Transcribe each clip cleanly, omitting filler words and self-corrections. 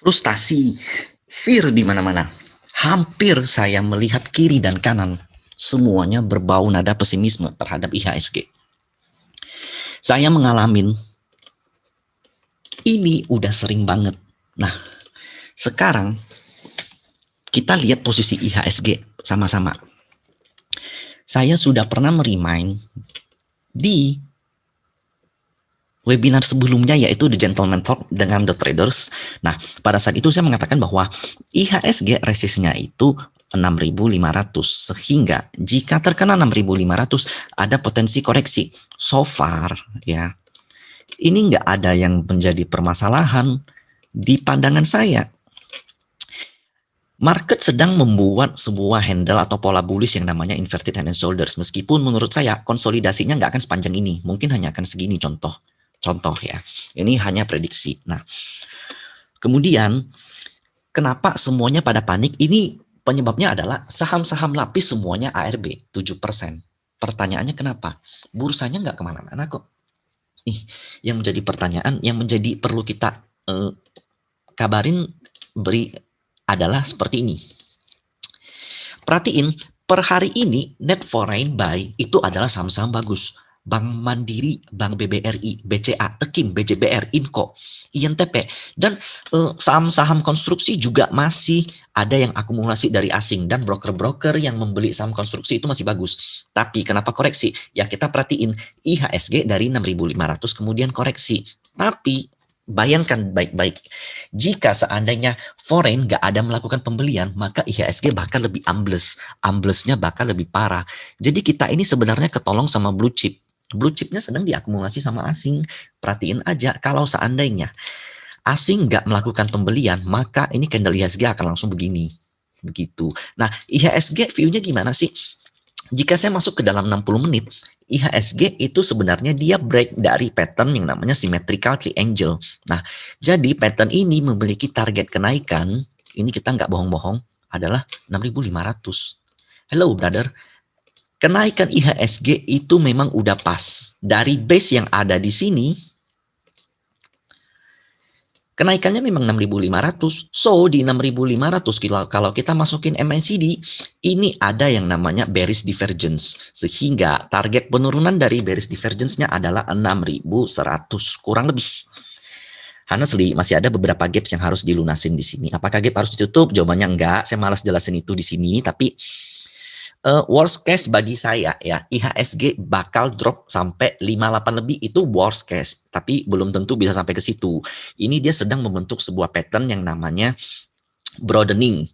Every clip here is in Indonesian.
Frustasi, fear di mana-mana. Hampir saya melihat kiri dan kanan, semuanya berbau nada pesimisme terhadap IHSG. Saya mengalami ini udah sering banget. Nah, sekarang kita lihat posisi IHSG sama-sama. Saya sudah pernah meremind di webinar sebelumnya, yaitu The Gentleman Talk dengan The Traders. Nah, pada saat itu saya mengatakan bahwa IHSG resistnya itu 6.500, sehingga jika terkena 6.500 ada potensi koreksi. So far ya, ini nggak ada yang menjadi permasalahan di pandangan saya. Market sedang membuat sebuah handle atau pola bullish yang namanya inverted head and shoulders. Meskipun menurut saya konsolidasinya nggak akan sepanjang ini, mungkin hanya akan segini contoh ya. Ini hanya prediksi. Nah, kemudian kenapa semuanya pada panik? Ini penyebabnya adalah saham-saham lapis semuanya ARB 7%. Pertanyaannya kenapa? Bursanya nggak kemana-mana kok. Yang menjadi pertanyaan, yang menjadi perlu kita kabarin, beri adalah seperti ini. Perhatiin, per hari ini net foreign buy itu adalah saham-saham bagus. Bank Mandiri, Bank BBRI, BCA, Tekim, BJBR, Inco, INTP, dan saham-saham konstruksi juga masih ada yang akumulasi dari asing, dan broker-broker yang membeli saham konstruksi itu masih bagus. Tapi kenapa koreksi? Ya kita perhatiin IHSG dari 6.500 kemudian koreksi. Tapi bayangkan baik-baik, jika seandainya foreign nggak ada melakukan pembelian, maka IHSG bahkan lebih amblesnya bahkan lebih parah. Jadi kita ini sebenarnya ketolong sama blue chip. Blue chipnya sedang diakumulasi sama asing. Perhatiin aja, kalau seandainya asing nggak melakukan pembelian, maka ini candle IHSG akan langsung begini. Begitu. Nah, IHSG view-nya gimana sih? Jika saya masuk ke dalam 60 menit, IHSG itu sebenarnya dia break dari pattern yang namanya symmetrical triangle. Nah, jadi pattern ini memiliki target kenaikan, ini kita nggak bohong-bohong, adalah 6.500. Hello brother, kenaikan IHSG itu memang udah pas. Dari base yang ada di sini, kenaikannya memang 6.500. So, di 6.500 kalau kita masukin MACD, ini ada yang namanya bearish divergence. Sehingga target penurunan dari bearish divergence-nya adalah 6.100 kurang lebih. Honestly, masih ada beberapa gaps yang harus dilunasin di sini. Apakah gap harus ditutup? Jawabannya enggak. Saya malas jelasin itu di sini, tapi worst case bagi saya ya, IHSG bakal drop sampai 58 lebih, itu worst case, tapi belum tentu bisa sampai ke situ. Ini dia sedang membentuk sebuah pattern yang namanya broadening.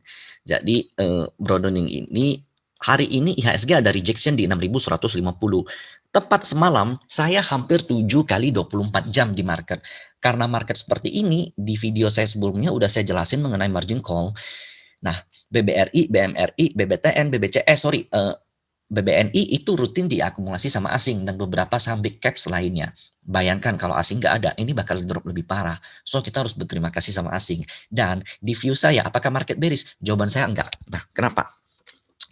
Jadi broadening ini hari ini IHSG ada rejection di 6.150. Tepat semalam saya hampir 7 kali 24 jam di market. Karena market seperti ini, di video saya sebelumnya udah saya jelasin mengenai margin call. Nah, BBRI, BMRI, BBTN, BBNI itu rutin diakumulasi sama asing dan beberapa saham big caps lainnya. Bayangkan kalau asing nggak ada, ini bakal drop lebih parah. So, kita harus berterima kasih sama asing. Dan di view saya, apakah market bearish? Jawaban saya enggak. Nah, kenapa?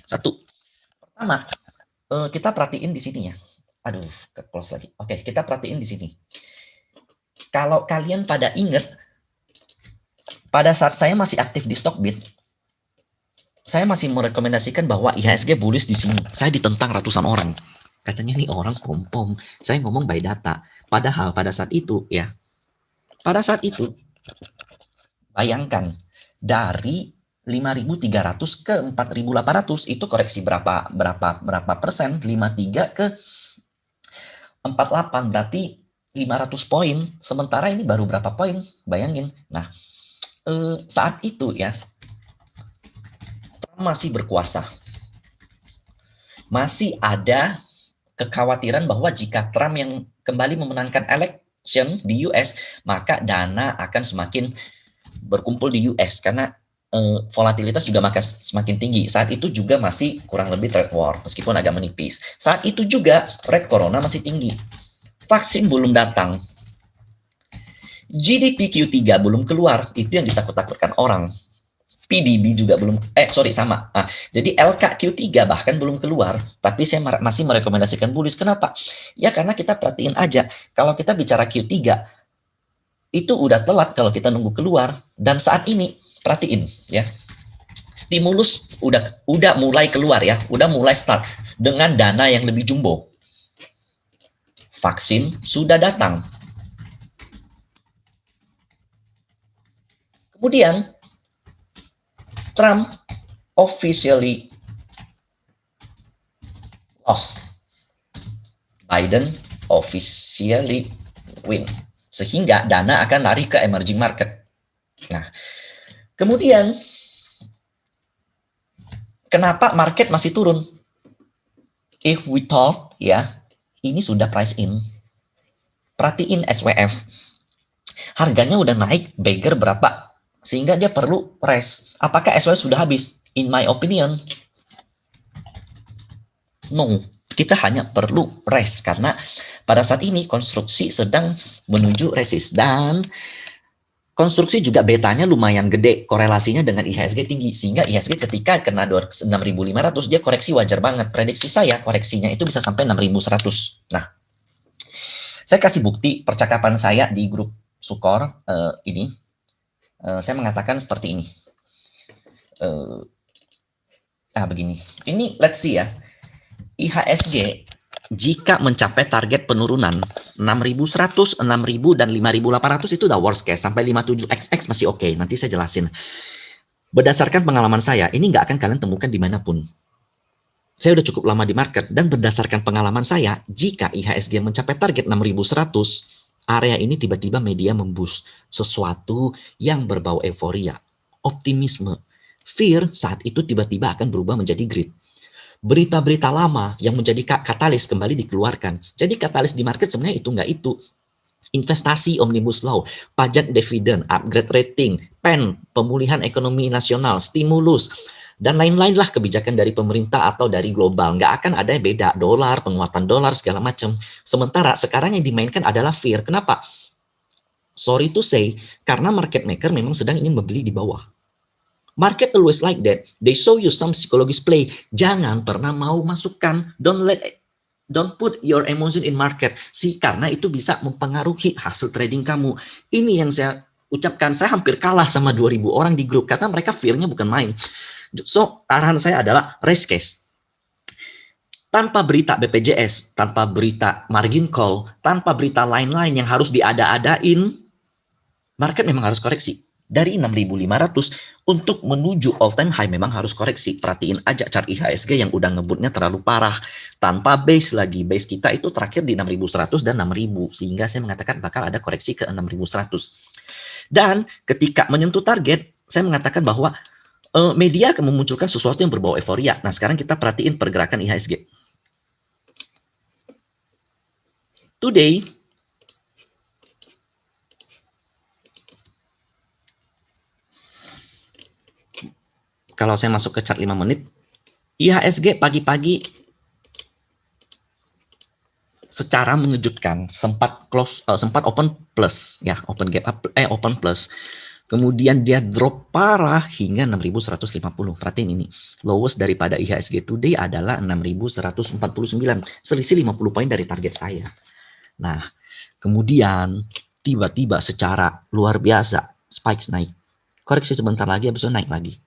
Satu, pertama, kita perhatiin di sini ya. Aduh, ke close lagi. Oke, kita perhatiin di sini. Kalau kalian pada ingat, pada saat saya masih aktif di Stockbit, saya masih merekomendasikan bahwa IHSG bullish di sini. Saya ditentang ratusan orang. Katanya nih orang pom-pom. Saya ngomong by data. Padahal pada saat itu ya, pada saat itu bayangkan dari 5.300 ke 4.800 itu koreksi berapa persen? 53 ke 48, berarti 500 poin. Sementara ini baru berapa poin? Bayangin. Nah, saat itu ya, masih berkuasa. Masih ada kekhawatiran bahwa jika Trump yang kembali memenangkan election di US, maka dana akan semakin berkumpul di US karena volatilitas juga semakin tinggi. Saat itu juga masih kurang lebih trade war, meskipun agak menipis. Saat itu juga rate corona masih tinggi. Vaksin belum datang. GDP Q3 belum keluar, itu yang ditakut-takutkan orang. PDB juga belum, sama. Nah, jadi LK Q3 bahkan belum keluar, tapi saya masih merekomendasikan bullish. Kenapa? Ya karena kita perhatiin aja, kalau kita bicara Q3, itu udah telat kalau kita nunggu keluar. Dan saat ini perhatiin ya, stimulus udah mulai keluar ya, udah mulai start dengan dana yang lebih jumbo. Vaksin sudah datang. Kemudian Trump officially lost. Biden officially win. Sehingga dana akan lari ke emerging market. Nah, kemudian kenapa market masih turun? If we thought ya, ini sudah price in. Perhatiin SWF. Harganya udah naik bagger berapa? Sehingga dia perlu rest. Apakah SWF sudah habis? In my opinion, no. Kita hanya perlu rest karena pada saat ini konstruksi sedang menuju resist dan konstruksi juga betanya lumayan gede, korelasinya dengan IHSG tinggi, sehingga IHSG ketika kena 6.500 dia koreksi wajar banget. Prediksi saya koreksinya itu bisa sampai 6.100. Nah, saya kasih bukti percakapan saya di grup Sukor ini. Saya mengatakan seperti ini. Begini. Ini let's see ya. IHSG jika mencapai target penurunan 6.100, 6.000 dan 5.800 itu udah worst case. Sampai 57XX masih oke. Nanti saya jelasin. Berdasarkan pengalaman saya, ini nggak akan kalian temukan dimanapun. Saya udah cukup lama di market dan berdasarkan pengalaman saya, jika IHSG mencapai target 6.100, area ini tiba-tiba media memboost sesuatu yang berbau euforia, optimisme, fear saat itu tiba-tiba akan berubah menjadi greed. Berita-berita lama yang menjadi katalis kembali dikeluarkan. Jadi katalis di market sebenarnya itu nggak itu. Investasi Omnibus Law, pajak dividen, upgrade rating, PEN, pemulihan ekonomi nasional, stimulus, dan lain-lain lah kebijakan dari pemerintah atau dari global. Nggak akan ada yang beda, dolar, penguatan dolar, segala macam. Sementara sekarang yang dimainkan adalah fear. Kenapa? Sorry to say, karena market maker memang sedang ingin membeli di bawah. Market always like that. They show you some psychologist play. Jangan pernah mau masukkan. Don't put your emotion in market. Karena itu bisa mempengaruhi hasil trading kamu. Ini yang saya ucapkan. Saya hampir kalah sama 2.000 orang di grup. Karena mereka fear-nya bukan main. So, arahan saya adalah risk case. Tanpa berita BPJS, tanpa berita margin call, tanpa berita lain-lain yang harus diada-adain, market memang harus koreksi. Dari 6.500 untuk menuju all time high memang harus koreksi. Perhatiin aja chart IHSG yang udah ngebutnya terlalu parah. Tanpa base lagi. Base kita itu terakhir di 6.100 dan 6.000. Sehingga saya mengatakan bakal ada koreksi ke 6.100. Dan ketika menyentuh target, saya mengatakan bahwa media akan memunculkan sesuatu yang berbau euforia. Nah, sekarang kita perhatiin pergerakan IHSG. Today, kalau saya masuk ke chart 5 menit, IHSG pagi-pagi secara mengejutkan sempat open plus ya, open gap up, open plus. Kemudian dia drop parah hingga 6.150. Perhatiin ini. Lowest daripada IHSG today adalah 6.149. Selisih 50 poin dari target saya. Nah, kemudian tiba-tiba secara luar biasa spikes naik. Koreksi sebentar lagi habis itu naik lagi.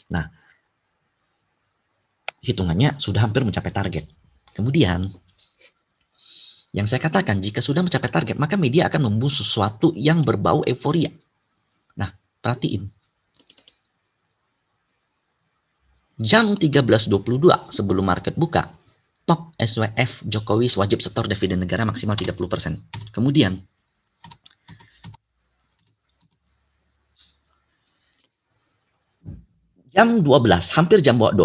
Nah, hitungannya sudah hampir mencapai target. Kemudian, yang saya katakan, jika sudah mencapai target, maka media akan memboost sesuatu yang berbau euforia. Nah, perhatiin. Jam 13.22 sebelum market buka, top SWF Jokowi wajib setor dividen negara maksimal 30%. Kemudian, jam 12, hampir jam 12,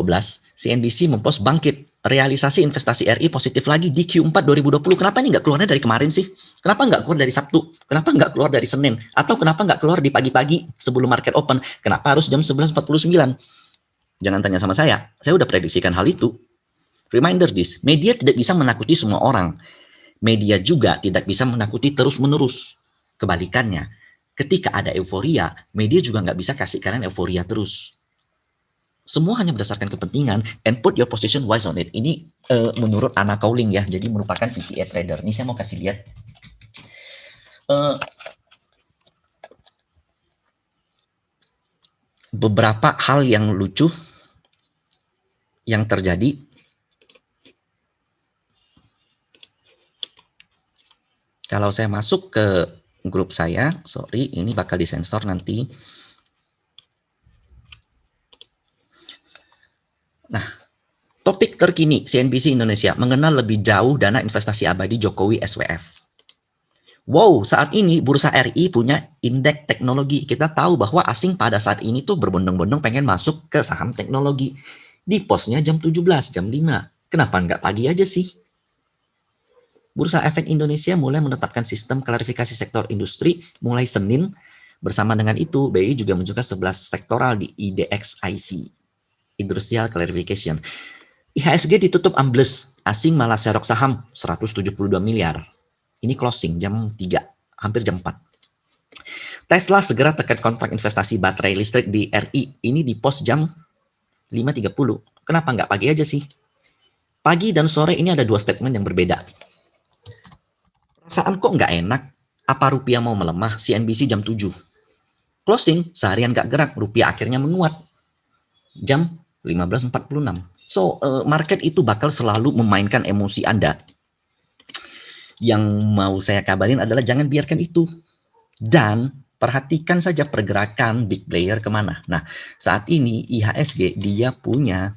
CNBC mempost bangkit. Realisasi investasi RI positif lagi di Q4 2020. Kenapa ini nggak keluarnya dari kemarin sih? Kenapa nggak keluar dari Sabtu? Kenapa nggak keluar dari Senin? Atau kenapa nggak keluar di pagi-pagi sebelum market open? Kenapa harus jam 11.49? Jangan tanya sama saya udah prediksikan hal itu. Reminder this, media tidak bisa menakuti semua orang. Media juga tidak bisa menakuti terus-menerus. Kebalikannya, ketika ada euforia, media juga nggak bisa kasih kalian euforia terus. Semua hanya berdasarkan kepentingan and put your position wise on it. Ini menurut Anna Cowling ya, jadi merupakan VPA trader. Ini saya mau kasih lihat beberapa hal yang lucu yang terjadi. Kalau saya masuk ke grup saya, sorry, ini bakal disensor nanti. Nah, topik terkini CNBC Indonesia mengenal lebih jauh dana investasi abadi Jokowi SWF. Wow, saat ini Bursa RI punya indeks teknologi. Kita tahu bahwa asing pada saat ini tuh berbondong-bondong pengen masuk ke saham teknologi. Di posnya jam 17, jam 5. Kenapa nggak pagi aja sih? Bursa Efek Indonesia mulai menetapkan sistem klarifikasi sektor industri mulai Senin. Bersama dengan itu, BI juga menunjukkan 11 sektoral di IDX IC, Industrial Clarification. IHSG ditutup ambles, asing malah serok saham 172 miliar. Ini closing jam 3, hampir jam 4. Tesla segera tekan kontrak investasi baterai listrik di RI. Ini di pos jam 5.30. Kenapa nggak pagi aja sih? Pagi dan sore ini ada dua statement yang berbeda. Perasaan kok nggak enak? Apa rupiah mau melemah? CNBC jam 7. Closing, seharian nggak gerak, rupiah akhirnya menguat. Jam 15.46. So, market itu bakal selalu memainkan emosi Anda. Yang mau saya kabarin adalah jangan biarkan itu. Dan perhatikan saja pergerakan big player kemana. Nah, saat ini IHSG dia punya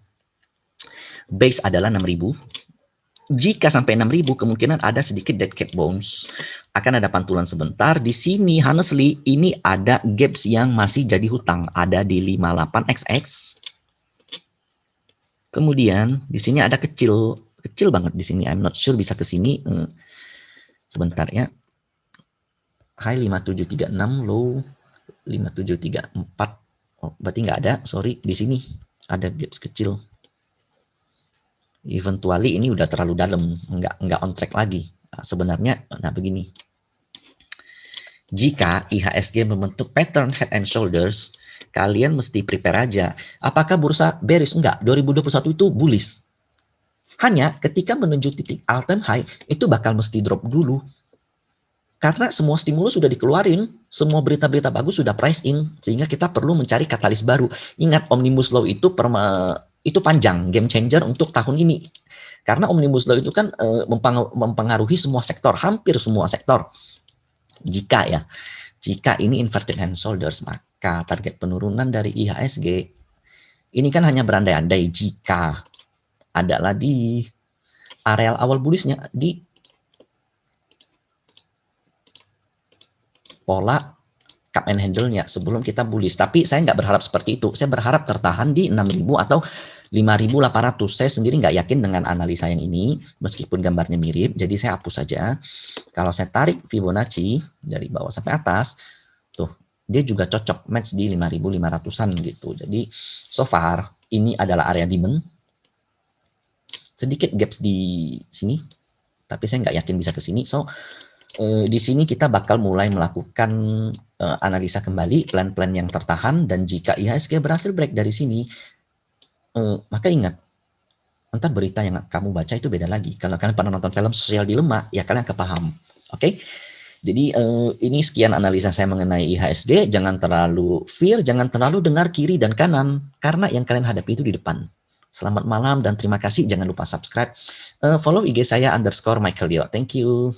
base adalah 6.000. Jika sampai 6.000 kemungkinan ada sedikit dead cat bounce. Akan ada pantulan sebentar. Di sini honestly ini ada gaps yang masih jadi hutang. Ada di 58XX. Kemudian di sini ada kecil banget di sini. I'm not sure bisa ke sini. Sebentar ya. High 5736, low 5734. Oh, berarti nggak ada. Sorry, di sini ada gaps kecil. Eventually ini udah terlalu dalam, nggak on track lagi. Nah, sebenarnya, nah begini. Jika IHSG membentuk pattern head and shoulders, kalian mesti prepare aja. Apakah bursa bearish? Enggak, 2021 itu bullish. Hanya ketika menuju titik all time high, itu bakal mesti drop dulu. Karena semua stimulus sudah dikeluarin, semua berita-berita bagus sudah price in, sehingga kita perlu mencari katalis baru. Ingat, Omnibus Law itu panjang, game changer untuk tahun ini. Karena Omnibus Law itu kan mempengaruhi semua sektor, hampir semua sektor. Jika ini inverted hand shoulders, maka target penurunan dari IHSG ini kan hanya berandai-andai jika adalah di areal awal bullishnya di pola cup and handle-nya sebelum kita bullish. Tapi saya nggak berharap seperti itu. Saya berharap tertahan di 6.000 atau 5.800. Saya sendiri nggak yakin dengan analisa yang ini, meskipun gambarnya mirip. Jadi saya hapus saja. Kalau saya tarik Fibonacci dari bawah sampai atas, tuh dia juga cocok match di 5.500-an gitu. Jadi so far ini adalah area demand. Sedikit gaps di sini, tapi saya nggak yakin bisa ke sini. So di sini kita bakal mulai melakukan analisa kembali plan-plan yang tertahan, dan jika IHSG berhasil break dari sini, maka ingat, entar berita yang kamu baca itu beda lagi. Kalau kalian pernah nonton film Sosial Dilema, ya kalian akan paham. Oke? Jadi ini sekian analisa saya mengenai IHSG. Jangan terlalu fear, jangan terlalu dengar kiri dan kanan, karena yang kalian hadapi itu di depan. Selamat malam dan terima kasih. Jangan lupa subscribe. Follow IG saya _Michael Dio. Thank you.